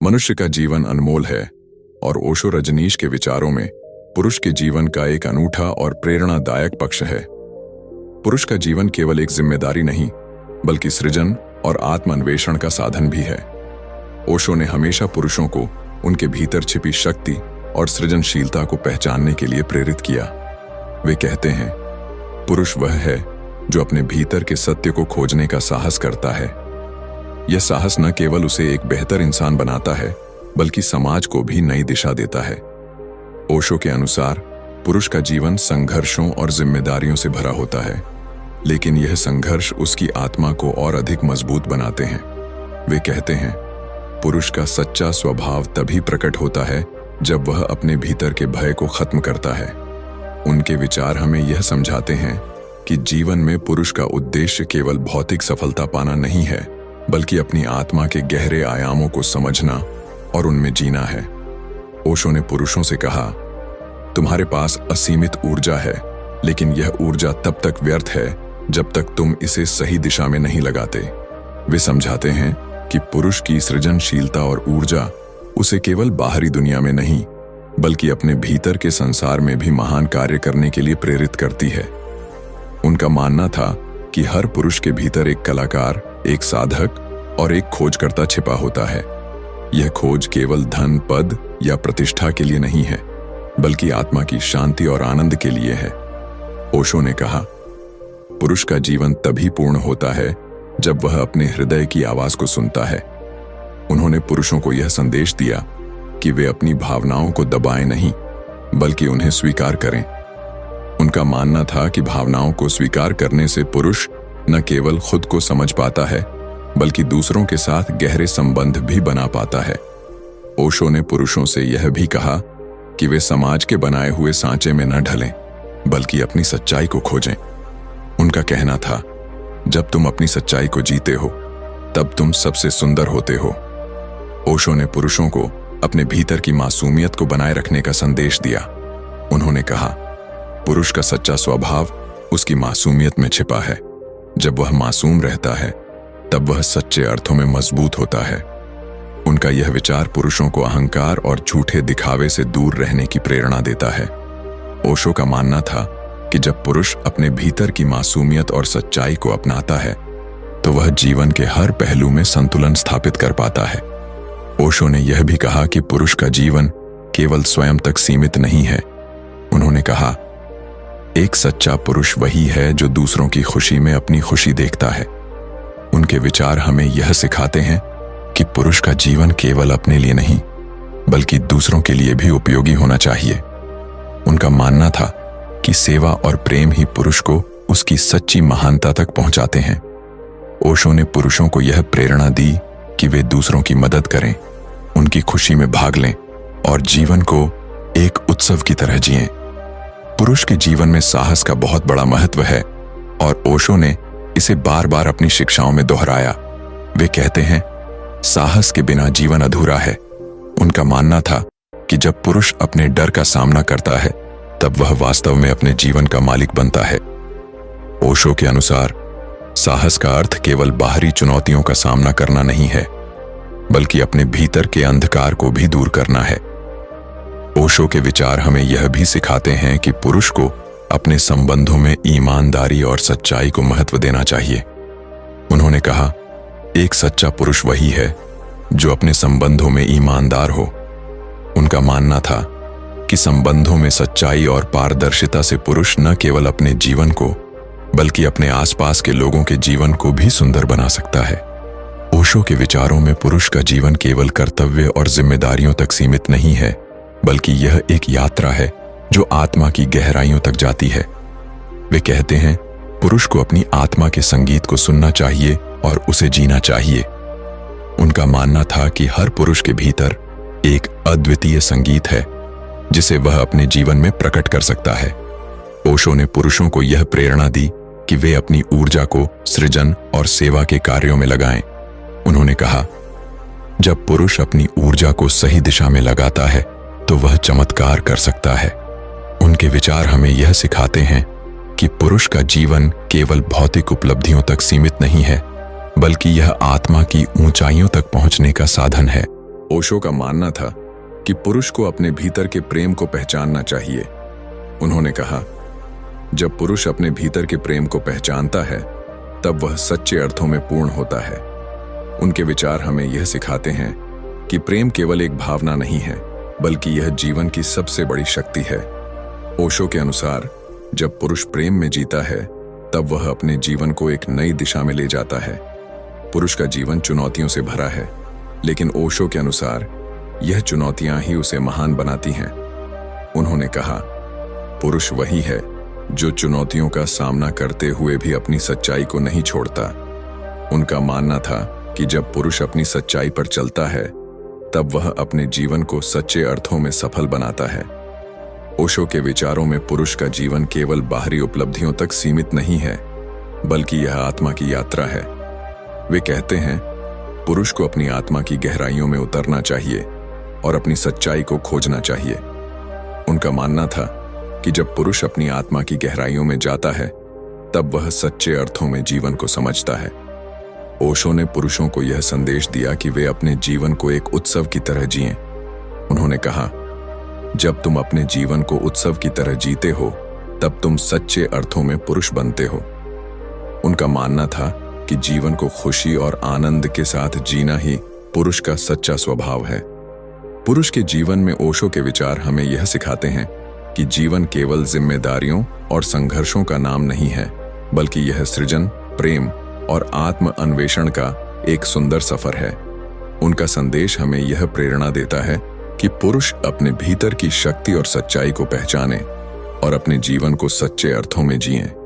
मनुष्य का जीवन अनमोल है और ओशो रजनीश के विचारों में पुरुष के जीवन का एक अनूठा और प्रेरणादायक पक्ष है। पुरुष का जीवन केवल एक जिम्मेदारी नहीं बल्कि सृजन और आत्मान्वेषण का साधन भी है। ओशो ने हमेशा पुरुषों को उनके भीतर छिपी शक्ति और सृजनशीलता को पहचानने के लिए प्रेरित किया। वे कहते हैं, पुरुष वह है जो अपने भीतर के सत्य को खोजने का साहस करता है। यह साहस न केवल उसे एक बेहतर इंसान बनाता है बल्कि समाज को भी नई दिशा देता है। ओशो के अनुसार पुरुष का जीवन संघर्षों और जिम्मेदारियों से भरा होता है, लेकिन यह संघर्ष उसकी आत्मा को और अधिक मजबूत बनाते हैं। वे कहते हैं, पुरुष का सच्चा स्वभाव तभी प्रकट होता है जब वह अपने भीतर के भय को खत्म करता है। उनके विचार हमें यह समझाते हैं कि जीवन में पुरुष का उद्देश्य केवल भौतिक सफलता पाना नहीं है बल्कि अपनी आत्मा के गहरे आयामों को समझना और उनमें जीना है। ओशो ने पुरुषों से कहा, तुम्हारे पास असीमित ऊर्जा है, लेकिन यह ऊर्जा तब तक व्यर्थ है जब तक तुम इसे सही दिशा में नहीं लगाते। वे समझाते हैं कि पुरुष की सृजनशीलता और ऊर्जा उसे केवल बाहरी दुनिया में नहीं बल्कि अपने भीतर के संसार में भी महान कार्य करने के लिए प्रेरित करती है। उनका मानना था कि हर पुरुष के भीतर एक कलाकार, एक साधक और एक खोजकर्ता छिपा होता है। यह खोज केवल धन, पद या प्रतिष्ठा के लिए नहीं है बल्कि आत्मा की शांति और आनंद के लिए है। ओशो ने कहा, पुरुष का जीवन तभी पूर्ण होता है जब वह अपने हृदय की आवाज को सुनता है। उन्होंने पुरुषों को यह संदेश दिया कि वे अपनी भावनाओं को दबाएं नहीं बल्कि उन्हें स्वीकार करें। उनका मानना था कि भावनाओं को स्वीकार करने से पुरुष न केवल खुद को समझ पाता है बल्कि दूसरों के साथ गहरे संबंध भी बना पाता है। ओशो ने पुरुषों से यह भी कहा कि वे समाज के बनाए हुए सांचे में न ढलें बल्कि अपनी सच्चाई को खोजें। उनका कहना था, जब तुम अपनी सच्चाई को जीते हो तब तुम सबसे सुंदर होते हो। ओशो ने पुरुषों को अपने भीतर की मासूमियत को बनाए रखने का संदेश दिया। उन्होंने कहा, पुरुष का सच्चा स्वभाव उसकी मासूमियत में छिपा है। जब वह मासूम रहता है तब वह सच्चे अर्थों में मजबूत होता है। उनका यह विचार पुरुषों को अहंकार और झूठे दिखावे से दूर रहने की प्रेरणा देता है। ओशो का मानना था कि जब पुरुष अपने भीतर की मासूमियत और सच्चाई को अपनाता है तो वह जीवन के हर पहलू में संतुलन स्थापित कर पाता है। ओशो ने यह भी कहा कि पुरुष का जीवन केवल स्वयं तक सीमित नहीं है। उन्होंने कहा, एक सच्चा पुरुष वही है जो दूसरों की खुशी में अपनी खुशी देखता है। उनके विचार हमें यह सिखाते हैं कि पुरुष का जीवन केवल अपने लिए नहीं बल्कि दूसरों के लिए भी उपयोगी होना चाहिए। उनका मानना था कि सेवा और प्रेम ही पुरुष को उसकी सच्ची महानता तक पहुंचाते हैं। ओशो ने पुरुषों को यह प्रेरणा दी कि वे दूसरों की मदद करें, उनकी खुशी में भाग लें और जीवन को एक उत्सव की तरह जिएं। पुरुष के जीवन में साहस का बहुत बड़ा महत्व है और ओशो ने इसे बार बार अपनी शिक्षाओं में दोहराया। वे कहते हैं, साहस के बिना जीवन अधूरा है। उनका मानना था कि जब पुरुष अपने डर का सामना करता है तब वह वास्तव में अपने जीवन का मालिक बनता है। ओशो के अनुसार साहस का अर्थ केवल बाहरी चुनौतियों का सामना करना नहीं है बल्कि अपने भीतर के अंधकार को भी दूर करना है। ओशो के विचार हमें यह भी सिखाते हैं कि पुरुष को अपने संबंधों में ईमानदारी और सच्चाई को महत्व देना चाहिए। उन्होंने कहा, एक सच्चा पुरुष वही है जो अपने संबंधों में ईमानदार हो। उनका मानना था कि संबंधों में सच्चाई और पारदर्शिता से पुरुष न केवल अपने जीवन को बल्कि अपने आसपास के लोगों के जीवन को भी सुंदर बना सकता है। ओशो के विचारों में पुरुष का जीवन केवल कर्तव्य और जिम्मेदारियों तक सीमित नहीं है बल्कि यह एक यात्रा है जो आत्मा की गहराइयों तक जाती है। वे कहते हैं, पुरुष को अपनी आत्मा के संगीत को सुनना चाहिए और उसे जीना चाहिए। उनका मानना था कि हर पुरुष के भीतर एक अद्वितीय संगीत है जिसे वह अपने जीवन में प्रकट कर सकता है। ओशो ने पुरुषों को यह प्रेरणा दी कि वे अपनी ऊर्जा को सृजन और सेवा के कार्यों में लगाएं। उन्होंने कहा, जब पुरुष अपनी ऊर्जा को सही दिशा में लगाता है तो वह चमत्कार कर सकता है। उनके विचार हमें यह सिखाते हैं कि पुरुष का जीवन केवल भौतिक उपलब्धियों तक सीमित नहीं है बल्कि यह आत्मा की ऊंचाइयों तक पहुंचने का साधन है। ओशो का मानना था कि पुरुष को अपने भीतर के प्रेम को पहचानना चाहिए। उन्होंने कहा, जब पुरुष अपने भीतर के प्रेम को पहचानता है तब वह सच्चे अर्थों में पूर्ण होता है। उनके विचार हमें यह सिखाते हैं कि प्रेम केवल एक भावना नहीं है, बल्कि यह जीवन की सबसे बड़ी शक्ति है। ओशो के अनुसार जब पुरुष प्रेम में जीता है तब वह अपने जीवन को एक नई दिशा में ले जाता है। पुरुष का जीवन चुनौतियों से भरा है, लेकिन ओशो के अनुसार यह चुनौतियां ही उसे महान बनाती हैं। उन्होंने कहा, पुरुष वही है जो चुनौतियों का सामना करते हुए भी अपनी सच्चाई को नहीं छोड़ता। उनका मानना था कि जब पुरुष अपनी सच्चाई पर चलता है तब वह अपने जीवन को सच्चे अर्थों में सफल बनाता है। ओशो के विचारों में पुरुष का जीवन केवल बाहरी उपलब्धियों तक सीमित नहीं है, बल्कि यह आत्मा की यात्रा है। वे कहते हैं, पुरुष को अपनी आत्मा की गहराइयों में उतरना चाहिए और अपनी सच्चाई को खोजना चाहिए। उनका मानना था कि जब पुरुष अपनी आत्मा की गहराइयों में जाता है तब वह सच्चे अर्थों में जीवन को समझता है। ओशो ने पुरुषों को यह संदेश दिया कि वे अपने जीवन को एक उत्सव की तरह जिएं। उन्होंने कहा, जब तुम अपने जीवन को उत्सव की तरह जीते हो तब तुम सच्चे अर्थों में पुरुष बनते हो। उनका मानना था कि जीवन को खुशी और आनंद के साथ जीना ही पुरुष का सच्चा स्वभाव है। पुरुष के जीवन में ओशो के विचार हमें यह सिखाते हैं कि जीवन केवल जिम्मेदारियों और संघर्षों का नाम नहीं है, बल्कि यह सृजन, प्रेम और आत्म अन्वेषण का एक सुंदर सफर है। उनका संदेश हमें यह प्रेरणा देता है कि पुरुष अपने भीतर की शक्ति और सच्चाई को पहचाने और अपने जीवन को सच्चे अर्थों में जिएं।